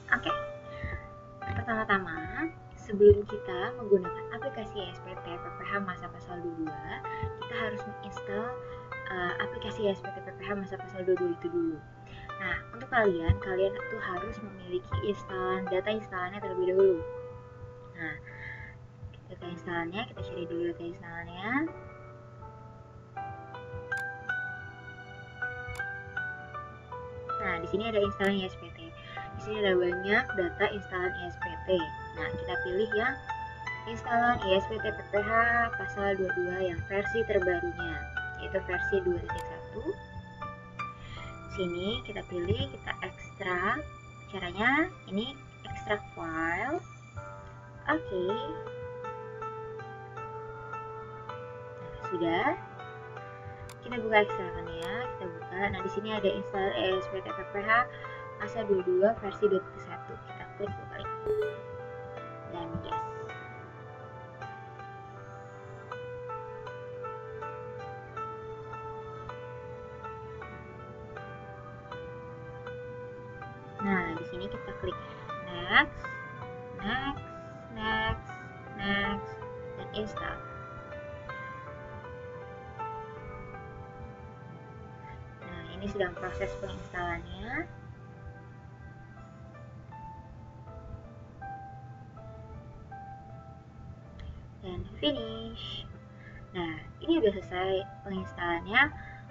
Oke, pertama-tama sebelum kita menggunakan aplikasi SPT PPH masa pasal 22, kita harus menginstal aplikasi SPT PPH masa pasal 22 itu dulu. Nah, untuk kalian itu harus memiliki data instalannya terlebih dahulu. Nah, data instalannya, kita cari dulu data instalannya. Nah, di sini ada instalan ISPT. Di sini ada banyak data instalan ISPT. Nah, kita pilih yang instalan ISPT PPH pasal 22 yang versi terbarunya, yaitu versi 2.1. Sini kita pilih, kita ekstrak. Caranya ini ekstrak file. Oke. Nah, sudah. Kita buka ekstrakannya, kita buka. Nah, di sini ada install ESPT PPH masa 22 versi 2.1. Kita klik 2 kali. Dan yes. Nah, di sini kita klik next, next, next, next, dan install. Nah, ini sedang proses penginstalannya. Dan finish. Nah, ini udah selesai penginstalannya.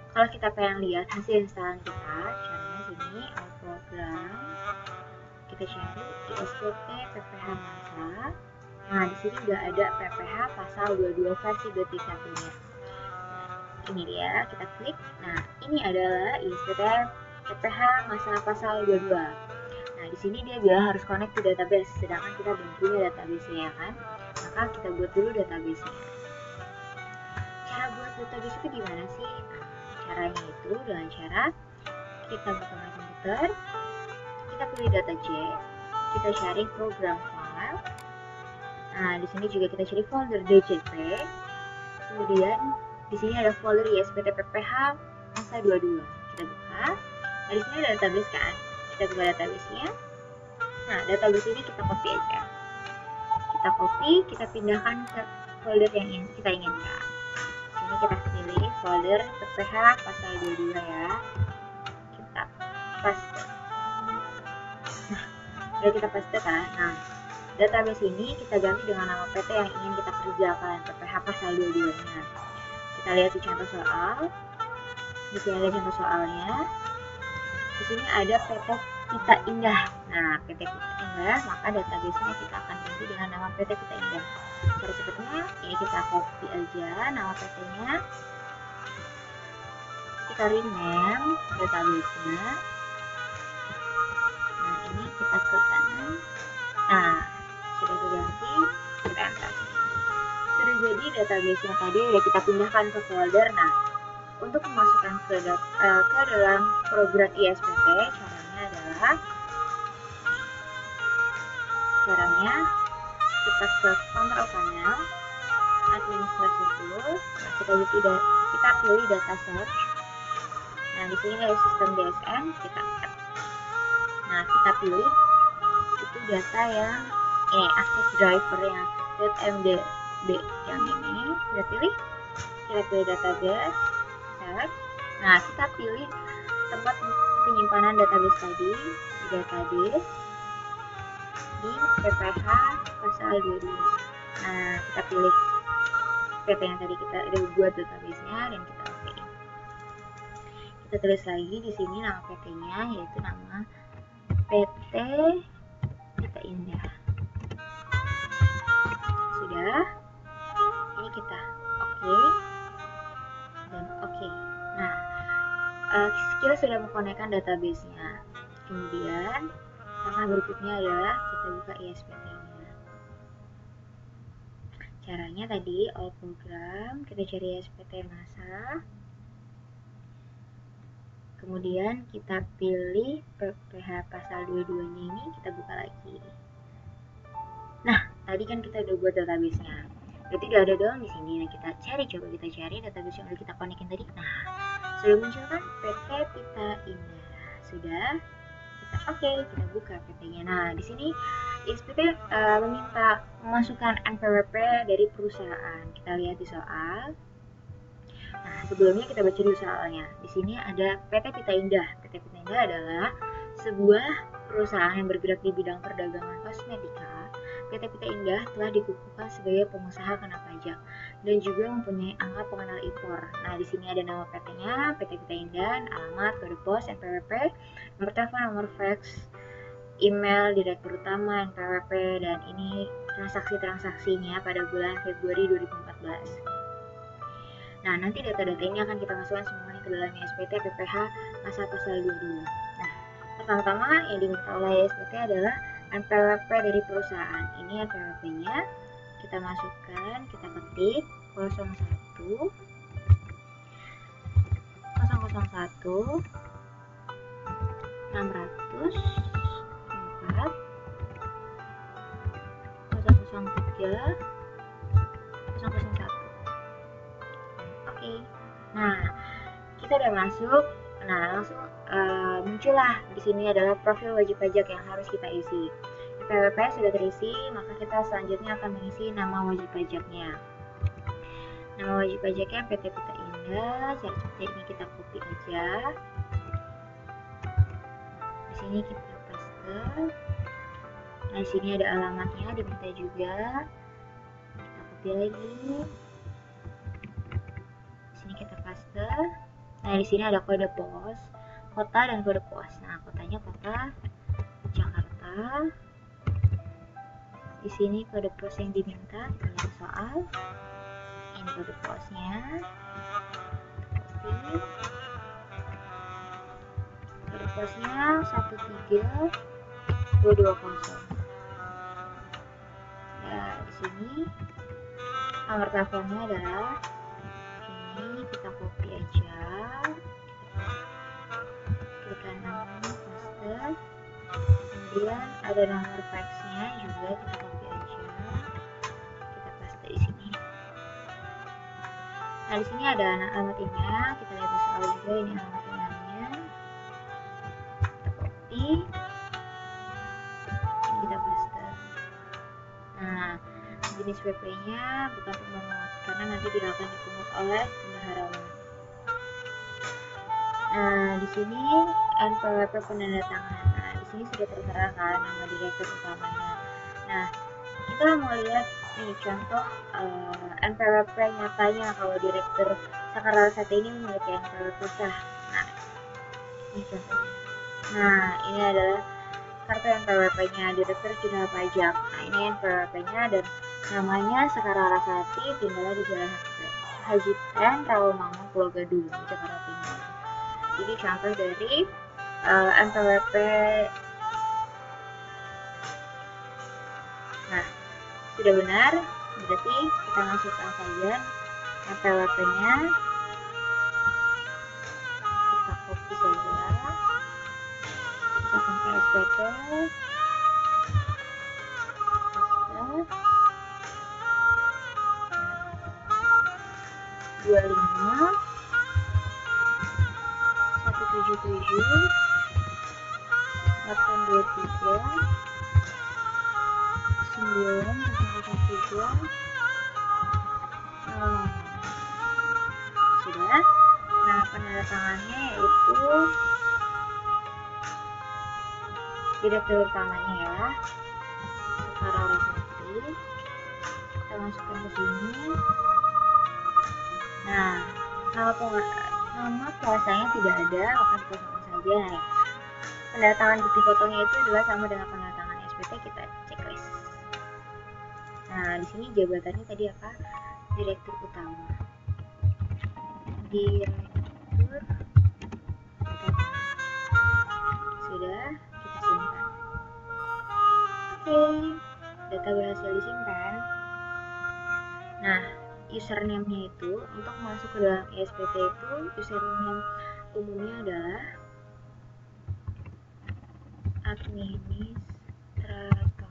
Kalau kita pengen lihat hasil instalan kita, caranya sini all program. Kita cari ISPT PPH masa. Nah, di sini udah ada PPH pasal 22 versi 2.1-nya. Ini dia, kita klik. Nah, ini adalah ISPT PPH masa pasal 22. Nah, di sini dia bilang harus connect to database, sedangkan kita belum punya database-nya ya kan? Maka kita buat dulu database-nya. Cara buat database itu gimana sih? Nah, caranya itu dengan cara kita buka My Computer, kita pilih data J, kita cari program file. Nah, di sini juga kita cari folder DJP. Kemudian di sini ada folder ISPT PPH masa 22. Kita buka. Nah, di sini ada database kan? Kita buka database-nya. Nah, database ini kita copy aja. Kita copy, kita pindahkan ke folder yang kita inginkan. Sini kita pilih folder PPH pasal 22 ya. Kita paste. Nah, udah kita paste kan? Nah, database ini kita ganti dengan nama PT yang ingin kita kerjakan, PPH pasal 22-nya. Kita lihat di contoh soal. Di sini ada contoh soalnya. Di sini ada PT Pita Indah. Nah, PT Pita Indah, maka database-nya kita akan ganti dengan nama PT Pita Indah. Cara cepatnya, ini kita copy aja nama PT-nya. Kita rename database-nya. Nah, ini kita klik kanan. Nah, sudah diganti, kita enter. Sudah jadi database-nya tadi udah kita pindahkan ke folder. Nah, untuk memasukkan ke dalam program ISPT, caranya kita ke control panel, administrasi tools. Nah, kita pilih data search. Nah, di sini ada sistem DSN, kita add. Nah, kita pilih itu data yang access driver yang .mdb yang ini. Kita pilih database, search. Nah, kita pilih tempat penyimpanan database tadi di database di PPH pasal 22. Nah, kita pilih PT yang tadi kita udah buat database-nya dan kita oke. Kita tulis lagi di sini nama PT-nya, yaitu nama PT Pita Indah. Sudah. Ini kita oke dan oke. Nah, kita sudah mengkonekkan database-nya. Kemudian langkah berikutnya adalah kita buka ISPT-nya. Caranya tadi all program, kita cari ISPT masa. Kemudian kita pilih PPH pasal 22-nya ini, kita buka lagi. Nah, tadi kan kita udah buat database-nya. Berarti udah ada dong di sini. Nah, kita coba cari database yang udah kita konekin tadi. Nah, sudah muncul kan PT Pita Indah. Sudah. Oke, kita buka PT-nya. Nah, di sini SPT meminta memasukkan NPWP dari perusahaan. Kita lihat di soal. Nah, sebelumnya kita baca dulu soalnya. Di sini ada PT Pita Indah. PT Pita Indah adalah sebuah perusahaan yang bergerak di bidang perdagangan kosmetika. PT Pita Indah telah dikukuhkan sebagai pengusaha kena pajak dan juga mempunyai angka pengenal impor. Nah, di sini ada nama PT-nya, PT Pita Indah, alamat, kode pos, NPWP, nomor telepon, nomor fax, email direktur utama, NPWP, dan ini transaksi-transaksinya pada bulan Februari 2014. Nah, nanti data-data ini akan kita masukkan semuanya ke dalam SPT PPh pasal 22. Nah, pertama-tama yang diminta oleh SPT adalah NPWP dari perusahaan. Ini NPWP-nya kita masukkan, kita ketik 01 001 600 4 003 001. Oke. Nah, kita udah masuk. Nah, langsung muncullah di sini adalah profil wajib pajak yang harus kita isi. NPWP sudah terisi, maka kita selanjutnya akan mengisi nama wajib pajaknya. Nama wajib pajaknya PT Pita Indah. Cara seperti ini kita copy aja. Di sini kita paste. Nah, di sini ada alamatnya diminta juga. Kita copy lagi. Di sini kita paste. Nah, di sini ada kode pos, kota dan kode pos. Nah, kotanya kota Jakarta. Di sini kode pos yang diminta, kita lihat soal. Ini kode posnya. Kode posnya 13220. Nah, di sini nomor teleponnya adalah ini, kita copy aja. Klik kanan paste. Kemudian ada nomor faxnya juga, kita copy aja. Kita paste di sini. Nah, di sini ada alamat email. Kita lihat di soal juga, ini alamat emailnya. Kita copy. Ini kita paste. Nah, jenis WP-nya bukan pemungut karena nanti tidak akan dipungut oleh bendahara umum. Nah, di sini NPWP penandatangan. Nah, di sini sudah tertera kan nama direktur utamanya. Nah, kita mau lihat nih contoh NPWP nyatanya kalau direktur Sakarasati ini memiliki NPWP sah. Nah, ini contohnya. Nah, ini adalah kartu NPWP-nya direktur jenderal pajak. Nah, ini NPWP-nya dan namanya Sakarasati, tinggalnya di Jalan Haji Ten, Rawamangun, Pulau Gadung, Jakarta Timur. Jadi contoh dari NPWP. Nah, sudah benar, berarti kita masukkan saja NPWP-nya. Kita copy saja. Masukkan ke SPT. 25 177 823 903 sudah. Nah, penandatangannya yaitu direktur utamanya ya, Sakarasati. Kita masukkan ke sini. Nah, nama kuasanya tidak ada, maka dikosongkan saja. Nah, pendatangan bukti fotonya itu adalah sama dengan pendatangan SPT, kita checklist. Nah, di sini jabatannya tadi apa? Direktur utama. Direktur utama. Sudah, kita simpan. Oke, data berhasil disimpan. Nah, username-nya itu untuk masuk ke dalam SPT itu username umumnya adalah administrator.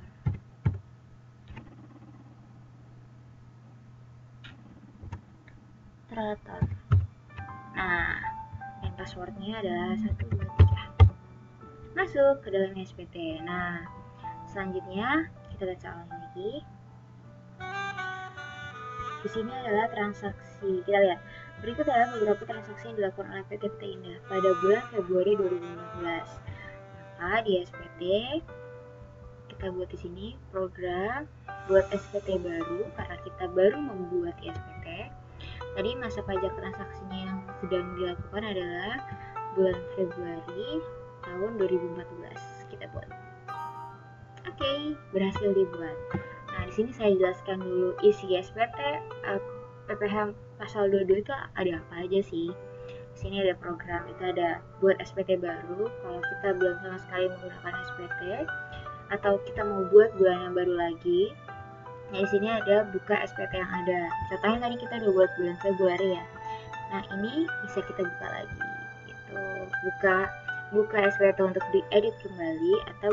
Nah, yang passwordnya adalah 123. masuk ke dalam SPT. Nah, selanjutnya kita baca ulang lagi. Di sini adalah transaksi. Kita lihat. Berikut adalah beberapa transaksi yang dilakukan oleh PT Pita Indah pada bulan Februari 2014. Maka di SPT kita buat di sini program buat SPT baru karena kita baru membuat SPT. Tadi masa pajak transaksinya yang sedang dilakukan adalah bulan Februari tahun 2014. Kita buat. Oke, berhasil dibuat. Nah, di sini saya jelaskan dulu isi SPT PPh pasal 22 itu ada apa aja sih. Di sini ada program, itu ada buat SPT baru kalau kita belum sama sekali menggunakan SPT atau kita mau buat bulan yang baru lagi. Nah, di sini ada buka SPT yang ada. Contohnya tadi kita udah buat bulan Februari ya. Nah, ini bisa kita buka lagi gitu. Buka SPT untuk diedit kembali atau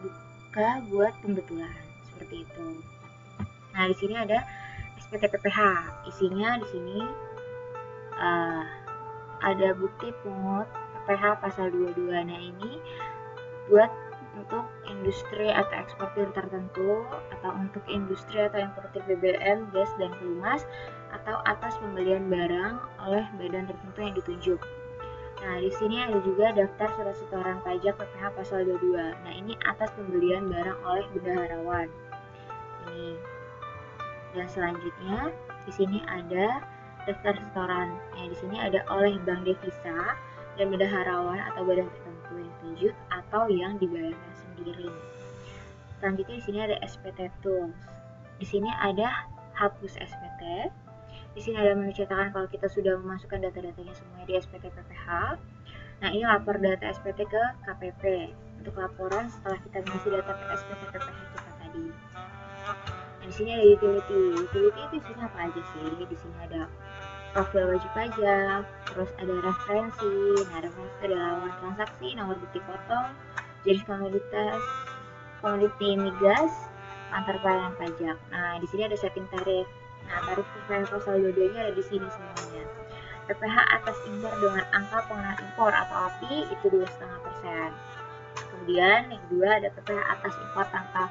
buka buat pembetulan seperti itu. Nah, di sini ada SPT PPh. Isinya di sini ada bukti pungut PPh pasal 22. Nah, ini buat untuk industri atau eksportir tertentu atau untuk industri atau importir BBM, gas, dan pelumas atau atas pembelian barang oleh badan tertentu yang ditunjuk. Nah, di sini ada juga daftar surat setoran pajak PPh pasal 22. Nah, ini atas pembelian barang oleh bendaharawan. Ini. Dan selanjutnya di sini ada daftar setoran. Nah, di sini ada oleh bank devisa dan bendaharawan atau badan tertentu yang ditunjuk atau yang dibayarkan sendiri. Selanjutnya di sini ada SPT Tools. Di sini ada hapus SPT. Di sini ada menu cetakan kalau kita sudah memasukkan data-datanya semuanya di SPT PPh. Nah, ini lapor data SPT ke KPP untuk laporan setelah kita mengisi data SPT PPh kita tadi. Nah, di sini ada utility. Utility itu isinya apa aja sih? Di sini ada profil wajib pajak, terus ada referensi. Nah, referensi ada lawan transaksi, nomor bukti potong, jenis komoditas, komoditi migas, antar pelayanan pajak. Nah, di sini ada setting tarif. Nah, tarif PPh pasal 22-nya ada di sini semuanya. PPh atas impor dengan angka pengenaan impor atau API itu 2,5%. Kemudian yang kedua ada PPh atas impor tanpa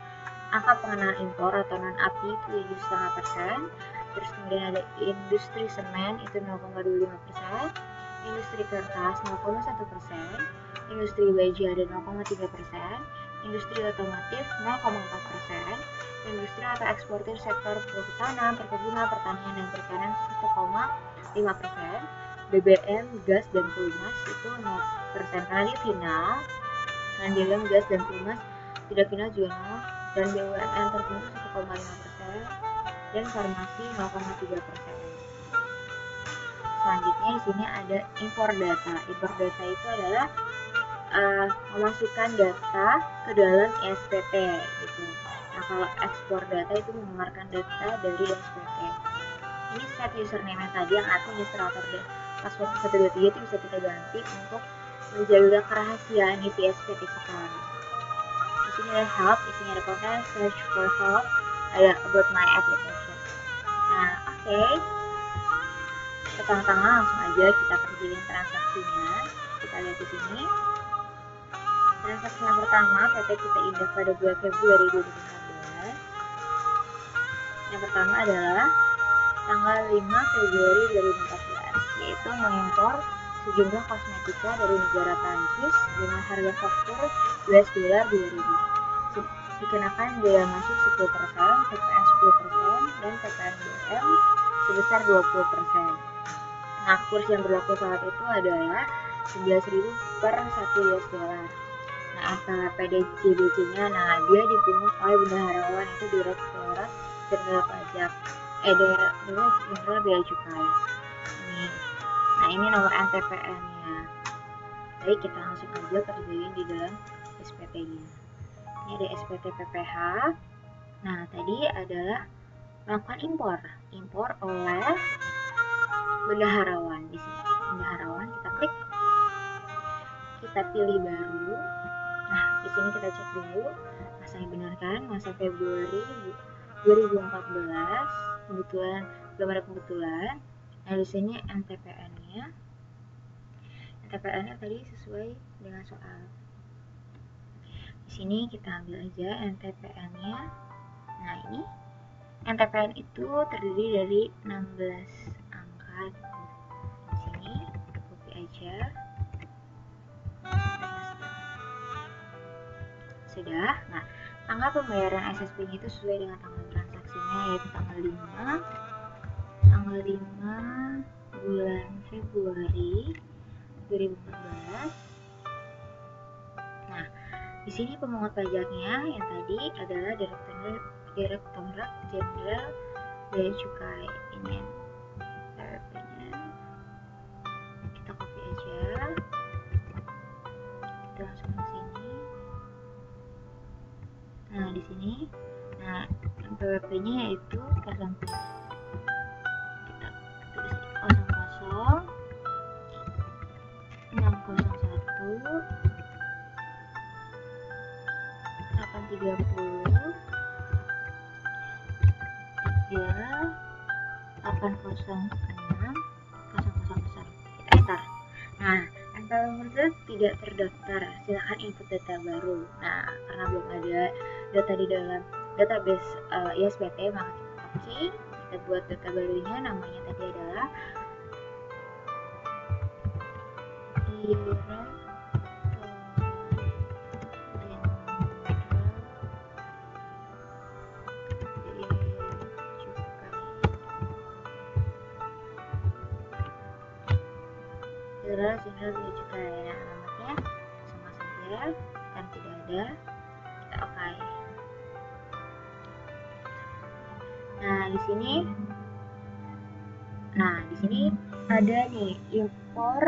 angka pengenaan impor atau non API itu 7,5%. Terus kemudian ada industri semen itu 0,25%, industri kertas 0,1%, industri baja ada 0,3%, industri otomotif 0,4%, industri atau eksportir sektor perhutanan, perkebunan, pertanian, dan perikanan 1,5%, BBM, gas, dan pelumas itu 0% karena dia final, dan BBM, gas, dan pelumas tidak final juga 0, dan BUMN tertentu 1,5%, dan farmasi 0,3%. Selanjutnya di sini ada impor data. Impor data itu adalah memasukkan data ke dalam SPT gitu. Nah, kalau ekspor data itu mengeluarkan data dari SPT. Ini set username yang tadi yang administrator dan password 123 itu bisa kita ganti untuk menjaga kerahasiaan isi SPT kita. Di sini ada help, isinya ada konten, search for help, ada about my application. Nah, oke. Pertama-tama langsung aja kita kerjain transaksinya. Kita lihat di sini. Transaksi yang pertama PT Pita Indah pada bulan Februari 2015. Yang pertama adalah tanggal 5 Februari 2014, yaitu mengimpor sejumlah kosmetika dari negara Prancis dengan harga faktur US dollar 2000. Dikenakan biaya masuk 10%, PPN 10%, dan PPN BM sebesar 20%. Nah, kurs yang berlaku saat itu adalah 11.000 per 1 US dollar. Nah, SPT JBC-nya, nah dia dipungut oleh bendaharawan itu Direktorat Jenderal Pajak, Direktorat Jenderal Bea Cukai. Ini. Nah, ini nomor NTPN-nya. Baik, kita langsung aja kerjain di dalam SPT-nya. Ini ada SPT PPh. Nah, tadi adalah melakukan impor oleh bendaharawan. Di sini bendaharawan, kita klik, kita pilih baru. Nah, di sini kita cek dulu masanya benar kan, masa Februari 2014, kebetulan belum ada kebetulan. Nah, di sini NTPN-nya tadi sesuai dengan soal. Di sini kita ambil aja NTPN-nya. Nah, ini NTPN itu terdiri dari 16 angka. Di sini kita copy aja. Sudah. Nah, tanggal pembayaran SSP-nya itu sesuai dengan tanggal transaksinya, yaitu tanggal 5 bulan Februari 2014. Nah, di sini pemungut pajaknya yang tadi adalah Direktorat Jenderal Bea Cukai. Ini PWP-nya. Kita copy aja. Kita langsung ke sini. Nah, di sini, nah PWP-nya yaitu 00. Kita tulis 00 601 830 806 000. Kita enter. Nah, NPWP tersebut tidak terdaftar. Silakan input data baru. Nah, karena belum ada data di dalam database ISBT, maka kita kunci. Kita buat data barunya, namanya tadi adalah Jenderal Bea Cukai. Nah, alamatnya sama saja, kan tidak ada. Kita oke. Nah, di sini ada nih impor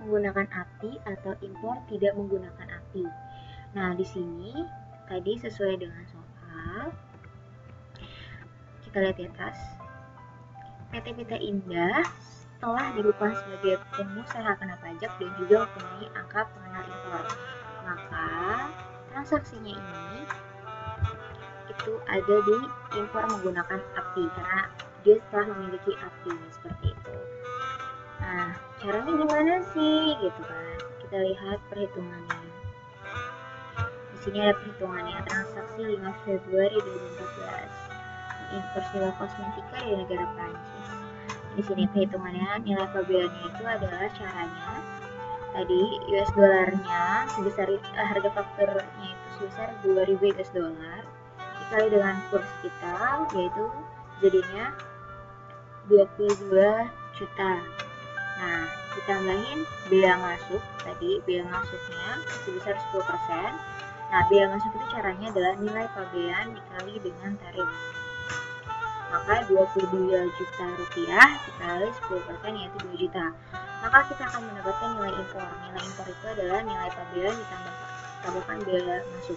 menggunakan API atau impor tidak menggunakan API. Nah, di sini tadi sesuai dengan soal, kita lihat di atas. PT Pita Indah telah dibuka sebagai pengusaha kena pajak dan juga mempunyai angka pengenal impor. Maka transaksinya ini itu ada di impor menggunakan API karena dia telah memiliki API seperti itu. Nah, caranya gimana sih gitu kan? Kita lihat perhitungannya. Di sini ada perhitungannya, transaksi 5 Februari 2014. Impor sewa kosmetika dari negara Prancis. Di sini perhitungannya, nilai pabeannya itu adalah caranya. Tadi US dollarnya sebesar harga fakturnya itu sebesar 2000 US dollar dikali dengan kurs kita, yaitu jadinya 22 juta. Nah, ditambahin bea masuk, tadi bea masuknya sebesar 10%. Nah, bea masuk itu caranya adalah nilai pabean dikali dengan tarif. Maka 22 juta rupiah dikali 10% yaitu 2 juta. Maka kita akan mendapatkan nilai impor. Nilai impor itu adalah nilai pabean ditambahkan bea masuk.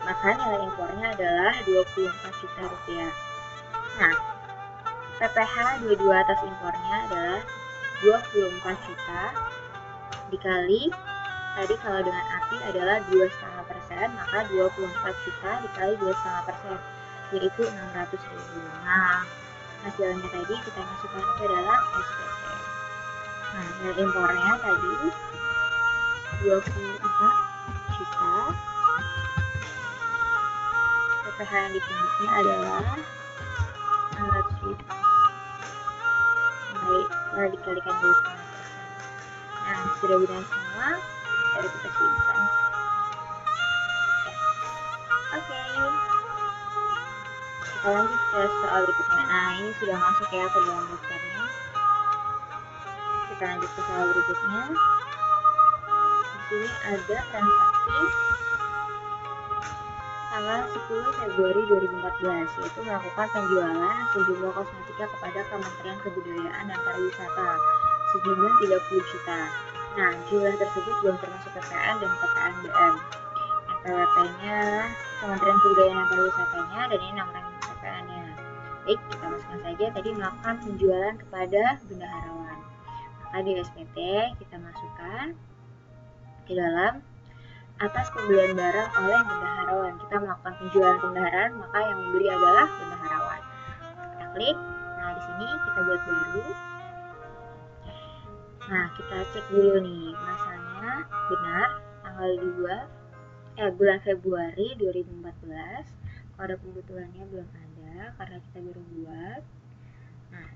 Maka nilai impornya adalah 24 juta rupiah. Nah, PPh 22 atas impornya adalah 24 juta dikali, tadi kalau dengan API adalah 2,5%, maka 24 juta dikali 2,5%, yaitu 600.000. Nah, hasilnya tadi kita masukkan itu adalah SPT. Nah, nilai impornya tadi 24 juta, PPh yang dipungutnya adalah 600.000. Baik, dikalikan 2,5%. Nah, sudah benar semua, baru kita simpan. Oke. Kita lanjut ke soal berikutnya. Nah, ini sudah masuk ya ke dalam daftarnya. Kita lanjut ke soal berikutnya. Di sini ada transaksi tanggal 10 Februari 2014, yaitu melakukan penjualan sejumlah kosmetika kepada Kementerian Kebudayaan dan Pariwisata sejumlah 30 juta. Nah, jumlah tersebut belum termasuk PPN dan PPNBM. NPWP-nya Kementerian Kebudayaan dan Pariwisatanya, dan ini nomor PPN-nya. Baik, kita masukkan saja tadi melakukan penjualan kepada bendaharawan. Maka di SPT kita masukkan ke dalam atas pembelian barang oleh bendaharawan. Kita melakukan penjualan ke bendaharaan, maka yang membeli adalah bendaharawan. Kita klik. Nah, di sini kita buat baru. Nah, kita cek dulu nih, masanya benar tanggal 2 bulan Februari 2014. Kode kebutuhannya belum ada karena kita baru buat. Nah,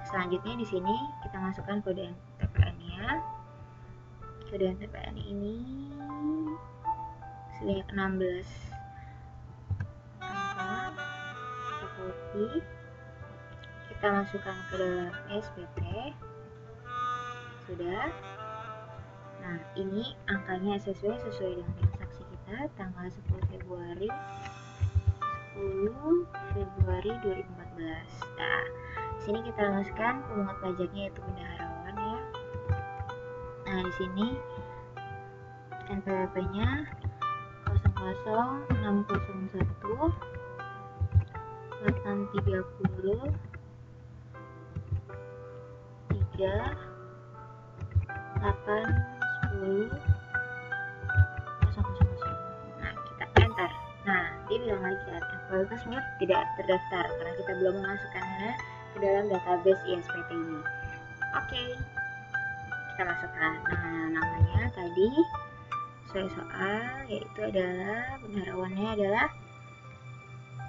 selanjutnya di sini kita masukkan kode NTPN-nya. Kode NTPN ini sebanyak 16 angka. Kita copy, kita masukkan ke dalam SPT. Sudah. Nah, ini angkanya sesuai dengan transaksi kita tanggal 10 Februari 2014. Nah, di sini kita masukkan pemungut pajaknya yaitu bendaharawan ya. Nah, di sini NPWP-nya 00601 830 3 8 10 000. Nah, kita enter. Nah, dia bilang lagi kan NPWP tersebut tidak terdaftar karena kita belum memasukkannya ke dalam database ISPT ini. Oke, kita masukkan. Nah, namanya tadi sesuai soal, yaitu adalah bendaharawannya adalah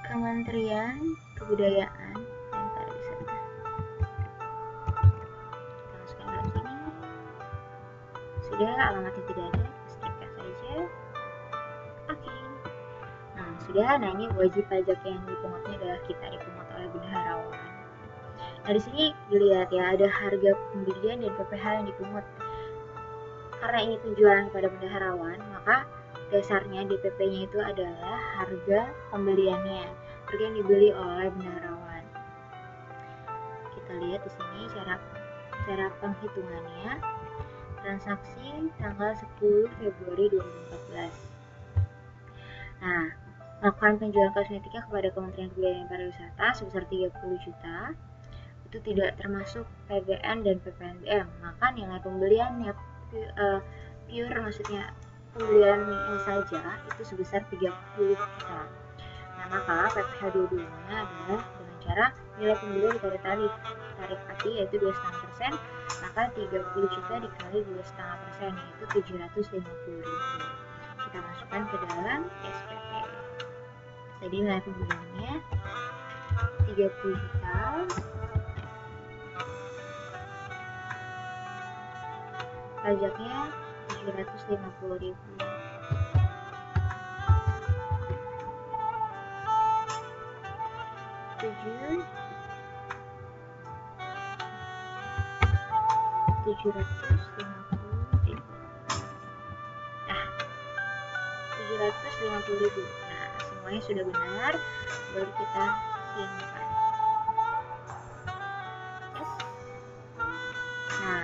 Kementerian Kebudayaan dan Pariwisata. Kita masukkan dalam sini. Sudah, alamatnya tidak ada, setrika saja. Oke. Nah, sudah. Nah, ini wajib pajak yang dipungutnya adalah kita dipungut oleh bendaharawan. Nah, di sini dilihat ya, ada harga pembelian dan PPh yang dipungut. Karena ini penjualan kepada bendaharawan, maka dasarnya DPP-nya itu adalah harga pembeliannya, harga yang dibeli oleh bendaharawan. Kita lihat di sini cara penghitungannya. Transaksi tanggal 10 Februari 2014. Nah, melakukan penjualan kosmetika kepada Kementerian Kebudayaan dan Pariwisata sebesar 30 juta. Itu tidak termasuk PBN dan PPNBM, maka nilai pembeliannya pure, maksudnya pembeliannya saja itu sebesar 30 juta. Nah, maka PPh dua-duanya adalah dengan cara nilai pembelian dikali tarif API yaitu 2,5%, maka 30 juta dikali 2,5% yaitu 750.000. Kita masukkan ke dalam SPT. Jadi nilai pembeliannya 30 juta. Pajaknya 750.000. 750.000. Nah, 750.000. Nah, semuanya sudah benar, baru kita simpan. Yes. Nah,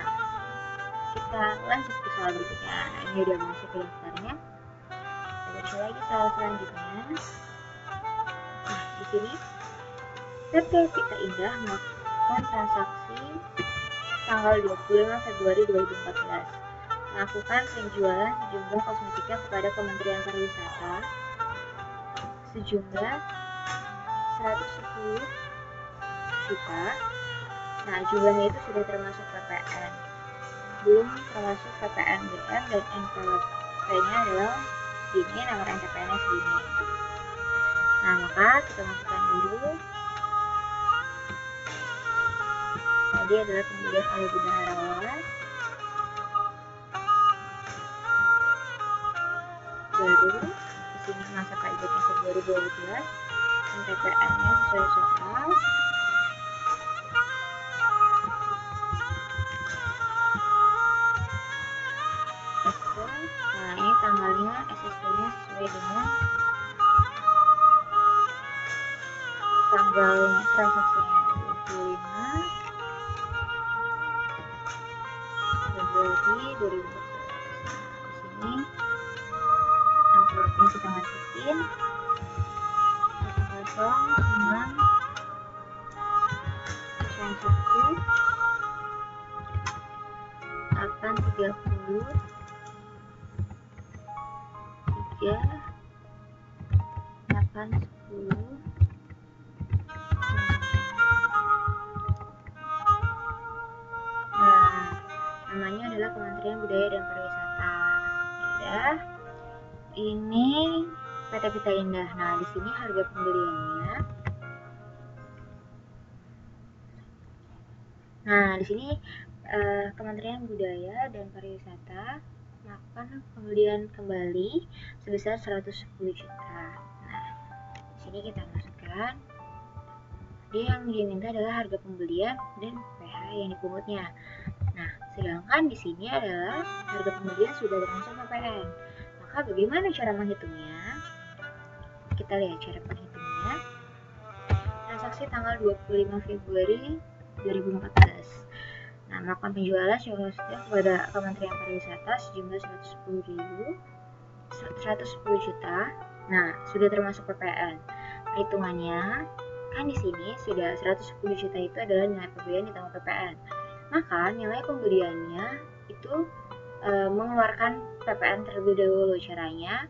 kita lanjut ke soal berikutnya. Nah, ini udah masuk ke daftarnya. Kita baca lagi soal selanjutnya. Nah, di sini PT Pita Indah melakukan transaksi tanggal 25 Februari 2014, melakukan penjualan sejumlah kosmetika kepada Kementerian Pariwisata sejumlah 110 juta. Nah, jumlahnya itu sudah termasuk PPN, belum termasuk PPNBM, dan NPWP-nya adalah segini, nomor NTPN-nya segini. Nah, maka kita masukkan dulu. Tadi adalah pembelian oleh bendaharawan, baru di sini masa pajaknya Februari 2012, NTPN-nya sesuai soal. Nah, ini tanggalnya SSP-nya sesuai dengan tanggalnya transaksinya 25 Februari 2014. Nah, di sini envelope-nya kita masukin 009 830 3 810. Nah, namanya adalah Kementerian Budaya dan Pariwisata, ya. Ini PT Pita Indah. Nah, di sini harga pembeliannya. Nah, di sini Kementerian Budaya dan Pariwisata melakukan pembelian kembali sebesar 110 juta. Nah, di sini kita masukkan. Yang diminta adalah harga pembelian dan PH yang dipungutnya. Nah, sedangkan di sini adalah harga pembelian sudah termasuk PPN. Maka bagaimana cara menghitungnya? Kita lihat cara penghitungnya. Transaksi tanggal 25 Februari 2014. Nah, melakukan penjualan secara kepada Kementerian Pariwisata sejumlah 110 juta. Nah, sudah termasuk PPN. Perhitungannya kan di sini sudah 110 juta itu adalah nilai pembelian ditambah PPN. Maka nilai pembeliannya itu mengeluarkan PPN terlebih dahulu. Caranya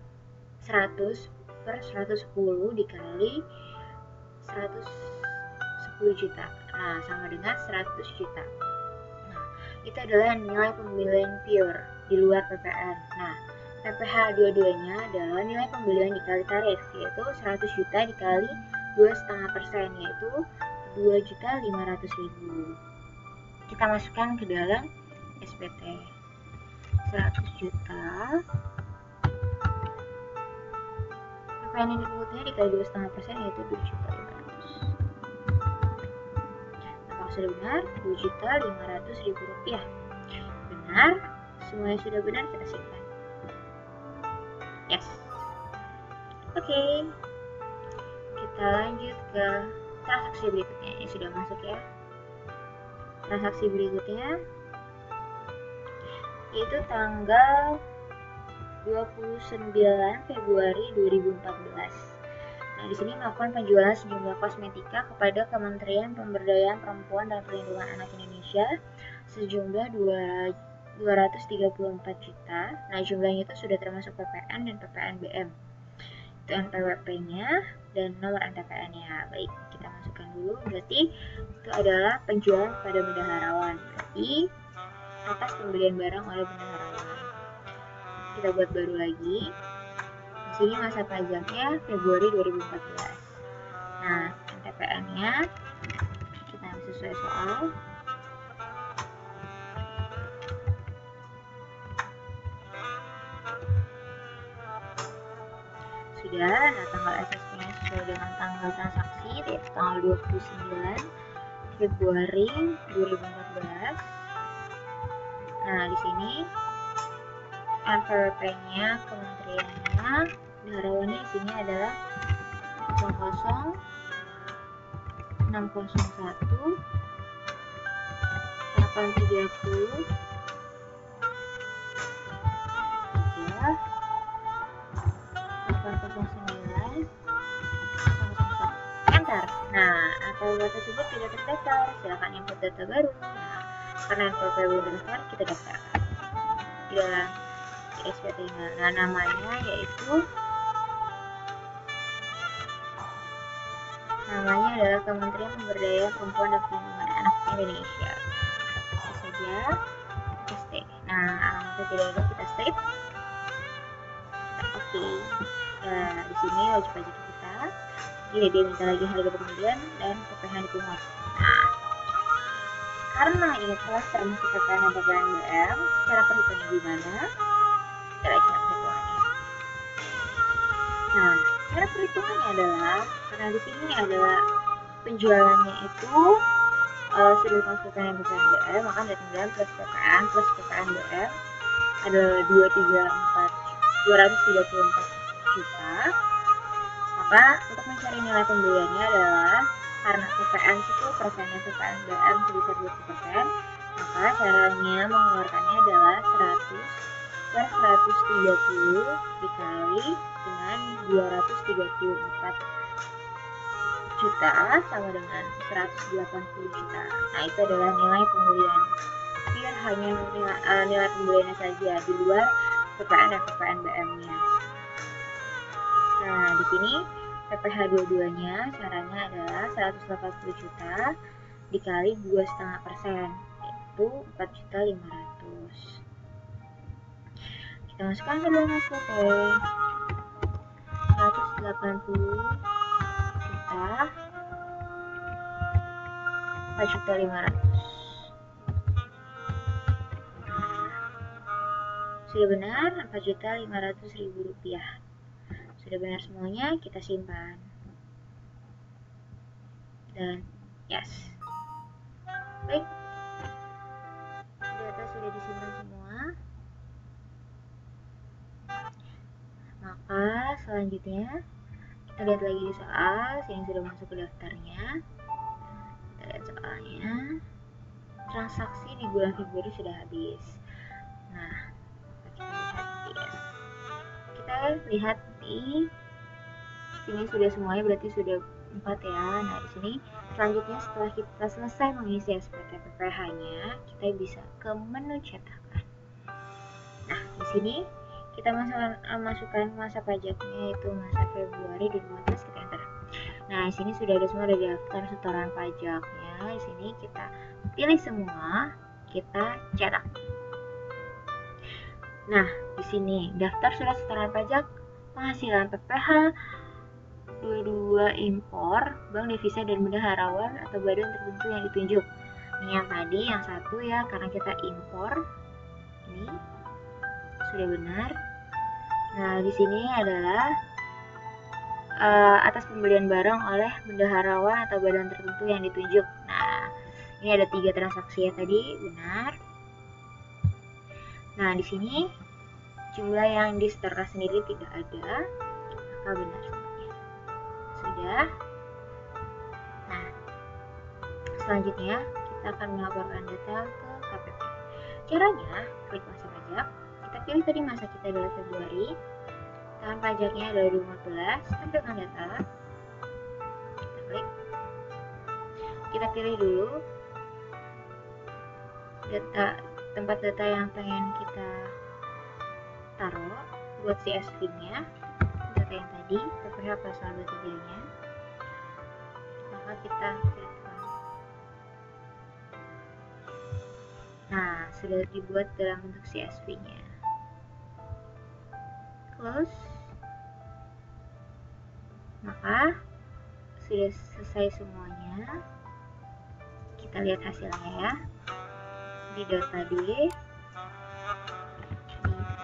100 per 110 dikali 110 juta. Nah, sama dengan 100 juta. Nah, itu adalah nilai pembelian pure di luar PPN. Nah, PPH dua-duanya adalah nilai pembelian dikali tarif, yaitu 100 juta dikali 2,5%, yaitu 2.500.000. Kita masukkan ke dalam SPT. 100 juta PPN yang dipungutnya dikali 2,5%, yaitu 2.500.000. Apakah sudah benar? 2.500.000 rupiah. Benar? Semuanya sudah benar, kita simpan. Yes. Oke. Kita lanjut ke transaksi berikutnya. Ini sudah masuk ya. Transaksi berikutnya yaitu tanggal 29 Februari 2014. Nah, di sini melakukan penjualan sejumlah kosmetika kepada Kementerian Pemberdayaan Perempuan dan Perlindungan Anak Indonesia sejumlah 234 juta. Nah, jumlahnya itu sudah termasuk PPN dan PPNBM. Itu NPWP-nya dan nomor NTPN-nya. Baik, kita masukkan dulu. Berarti itu adalah penjualan kepada bendaharawan. Berarti atas pembelian barang oleh bendaharawan. Kita buat baru lagi. Di sini masa pajaknya Februari 2014. Nah, NTPN-nya kita sesuai soal. Sudah, nah tanggal SSP-nya sesuai dengan tanggal transaksi, yaitu tanggal 29 Februari 2014. Nah, di sini NPWP-nya kementeriannya, bendaharawannya di sini adalah 00601 830 809 enter. Nah, NPWP tersebut tidak terdaftar, silakan input data baru. Nah, karena NPWP belum terdaftar, kita daftarkan di dalam SPT-nya. Nah, namanya adalah Kementerian Pemberdayaan Perempuan dan Perlindungan Anak Indonesia. Kita saja kita stay. Nah, alamatnya tidak ada, kita save. Oke. Nah, di sini wajib pajak kita. Dia minta lagi harga pembelian dan PPh dipungut. Nah, karena ini telah termasuk PPN dan PPNBM, cara perhitungannya gimana? Kita lihat cara perhitungannya. Nah, cara perhitungannya adalah karena di sini adalah penjualannya itu sudah masuk PPN dan PPNBM, maka dari 9 plus PPN plus PPNBM adalah 234 juta. Maka untuk mencari nilai pembeliannya adalah karena PPN itu persennya PPNBM sebesar 20%, maka caranya mengeluarkannya adalah 100 per 130 dikali dengan 234 juta sama dengan 180 juta. Nah, itu adalah nilai pembelian. Biar hanya nilai pembeliannya saja di luar PPN dan PPNBM-nya. Nah, di sini PPh dua-duanya caranya adalah 180 juta dikali 2,5%, yaitu 4.500.000. Kita masukkan ke dalam SPT 180 juta 4.500.000. Sudah benar, 4.500.000 rupiah. Sudah benar semuanya, kita simpan. Dan yes. Baik, data sudah disimpan semua. Maka selanjutnya kita lihat lagi di soal. Sini sudah masuk ke daftarnya. Kita lihat soalnya. Transaksi di bulan Februari sudah habis. Nah, kita lihat di sini sudah semuanya, berarti sudah 4 ya. Nah, di sini selanjutnya setelah kita selesai mengisi SPT PPh-nya, kita bisa ke menu cetakan. Nah, di sini kita masukkan masa pajaknya, yaitu masa Februari 2015, kita enter. Nah, di sini sudah ada semua, ada daftar setoran pajaknya. Di sini kita pilih semua, kita cetak. Nah, di sini daftar surat setoran pajak penghasilan PPh 22 impor, bank devisa dan bendaharawan atau badan tertentu yang ditunjuk. Ini yang tadi, yang satu ya, karena kita impor. Ini sudah benar. Nah, di sini adalah atas pembelian barang oleh bendaharawan atau badan tertentu yang ditunjuk. Nah, ini ada 3 transaksi ya tadi, benar. Nah, di sini jumlah yang disetorkan sendiri tidak ada, maka benar semuanya. Sudah. Nah, selanjutnya kita akan melaporkan data ke KPP. Caranya, klik masa pajak. Kita pilih tadi masa kita adalah Februari. Tahun pajaknya adalah 2015. Tampilkan data. Kita klik. Kita pilih dulu tempat data yang pengen kita taruh buat CSV-nya, data yang tadi, PPh pasal 23-nya. Maka kita pilihkan. Nah, sudah dibuat dalam bentuk CSV-nya. Close. Maka sudah selesai semuanya. Kita lihat hasilnya ya. Di data D, di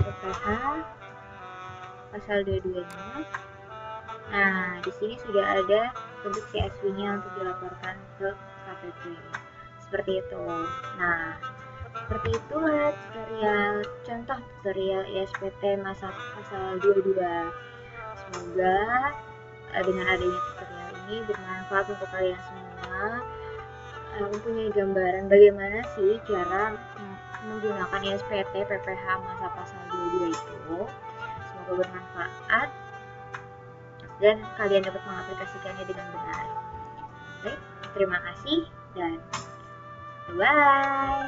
PPh pasal 22-nya. Nah, di sini sudah ada bentuk CSV-nya untuk dilaporkan ke KPP. Seperti itu. Nah, seperti itulah contoh tutorial ISPT masa pasal 22. Semoga dengan adanya tutorial ini bermanfaat untuk kalian semua, mempunyai gambaran bagaimana sih cara menggunakan ISPT PPh masa pasal 22 itu. Semoga bermanfaat dan kalian dapat mengaplikasikannya dengan benar. Baik, terima kasih dan bye.